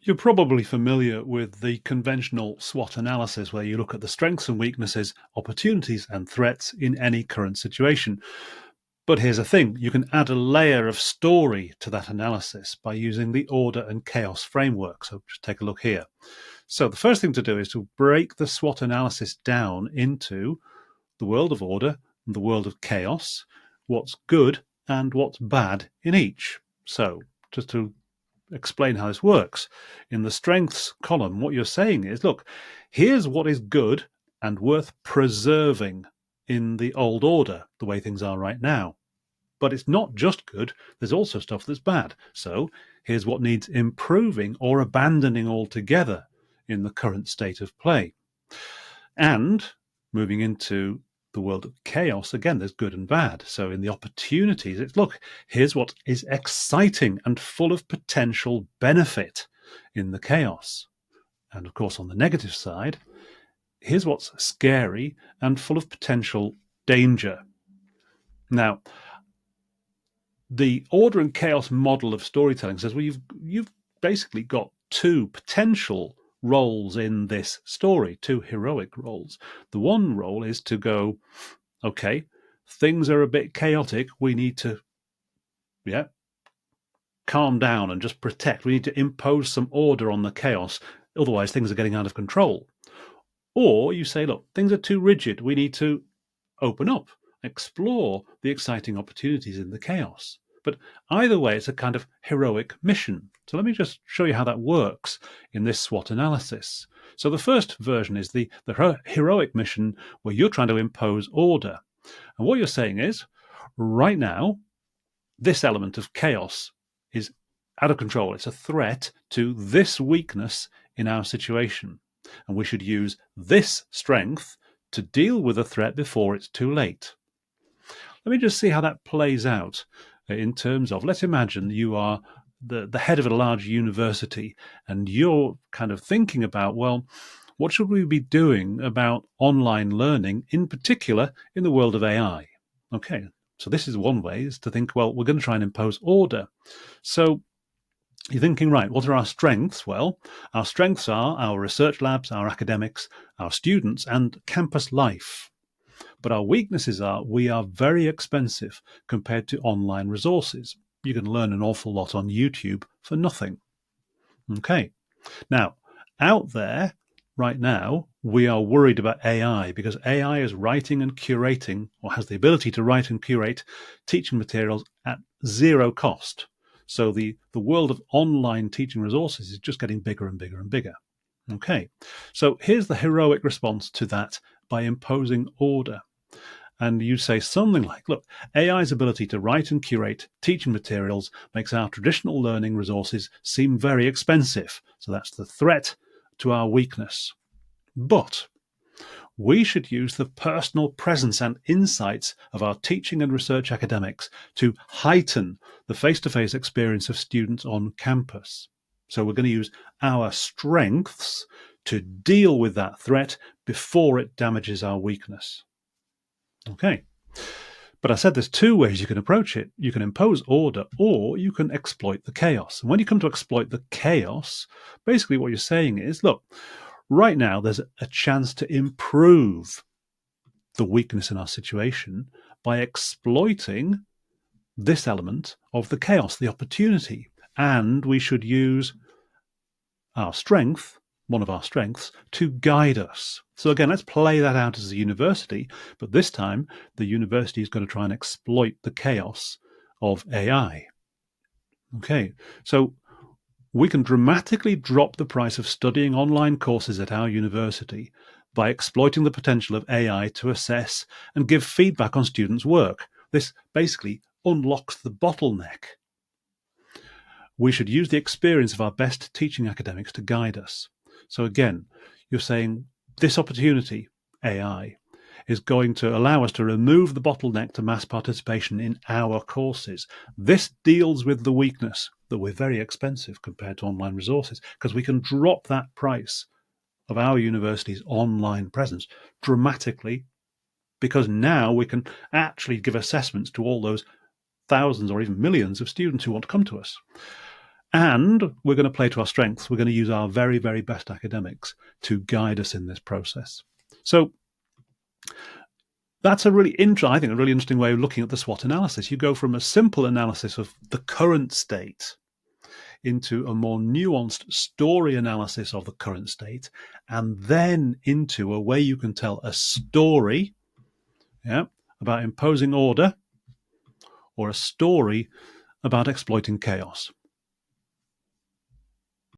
You're probably familiar with the conventional SWOT analysis, where you look at the strengths and weaknesses, opportunities and threats in any current situation. But here's the thing, you can add a layer of story to that analysis by using the order and chaos framework. So just take a look here. So the first thing to do is to break the SWOT analysis down into the world of order and the world of chaos, what's good and what's bad in each. So just to explain how this works, in the strengths column, what you're saying is, look, here's what is good and worth preserving in the old order, the way things are right now. But it's not just good, there's also stuff that's bad. So here's what needs improving or abandoning altogether in the current state of play. And moving into the world of chaos, again, there's good and bad. So in the opportunities, it's, look, here's what is exciting and full of potential benefit in the chaos. And of course, on the negative side, here's what's scary and full of potential danger. Now, the order and chaos model of storytelling says, well, you've basically got two potential roles in this story, two heroic roles. The one role is to go, okay, things are a bit chaotic. We need to, calm down and just protect. We need to impose some order on the chaos. Otherwise, things are getting out of control. Or you say, look, things are too rigid. We need to open up, explore the exciting opportunities in the chaos. But either way, it's a kind of heroic mission. So let me just show you how that works in this SWOT analysis. So the first version is the heroic mission, where you're trying to impose order. And what you're saying is, right now, this element of chaos is out of control. It's a threat to this weakness in our situation. And we should use this strength to deal with the threat before it's too late. Let me just see how that plays out in terms of, let's imagine you are the head of a large university and you're kind of thinking about, well, what should we be doing about online learning, in particular in the world of AI? Okay, so this is one way, is to think, well, we're going to try and impose order. So you're thinking, right, what are our strengths? Well, our strengths are our research labs, our academics, our students, and campus life. But our weaknesses are we are very expensive compared to online resources. You can learn an awful lot on YouTube for nothing. Okay. Now, out there right now, we are worried about AI because AI is writing and curating, or has the ability to write and curate teaching materials at zero cost. So the world of online teaching resources is just getting bigger and bigger and bigger. Okay, so here's the heroic response to that by imposing order. And you say something like, look, AI's ability to write and curate teaching materials makes our traditional learning resources seem very expensive. So that's the threat to our weakness. But we should use the personal presence and insights of our teaching and research academics to heighten the face-to-face experience of students on campus. So we're going to use our strengths to deal with that threat before it damages our weakness. Okay. But I said there's two ways you can approach it. You can impose order, or you can exploit the chaos. And when you come to exploit the chaos, basically what you're saying is, look, right now there's a chance to improve the weakness in our situation by exploiting this element of the chaos, the opportunity. And we should use our strength, one of our strengths, to guide us. So again, let's play that out as a university, but this time the university is going to try and exploit the chaos of AI. Okay, so we can dramatically drop the price of studying online courses at our university by exploiting the potential of AI to assess and give feedback on students' work. This basically unlocks the bottleneck. We should use the experience of our best teaching academics to guide us. So again, you're saying this opportunity, AI, is going to allow us to remove the bottleneck to mass participation in our courses. This deals with the weakness that we're very expensive compared to online resources, because we can drop that price of our university's online presence dramatically, because now we can actually give assessments to all those thousands or even millions of students who want to come to us. And we're going to play to our strengths. We're going to use our very, very best academics to guide us in this process. So that's a really interesting way of looking at the SWOT analysis. You go from a simple analysis of the current state into a more nuanced story analysis of the current state, and then into a way you can tell a story, about imposing order, or a story about exploiting chaos.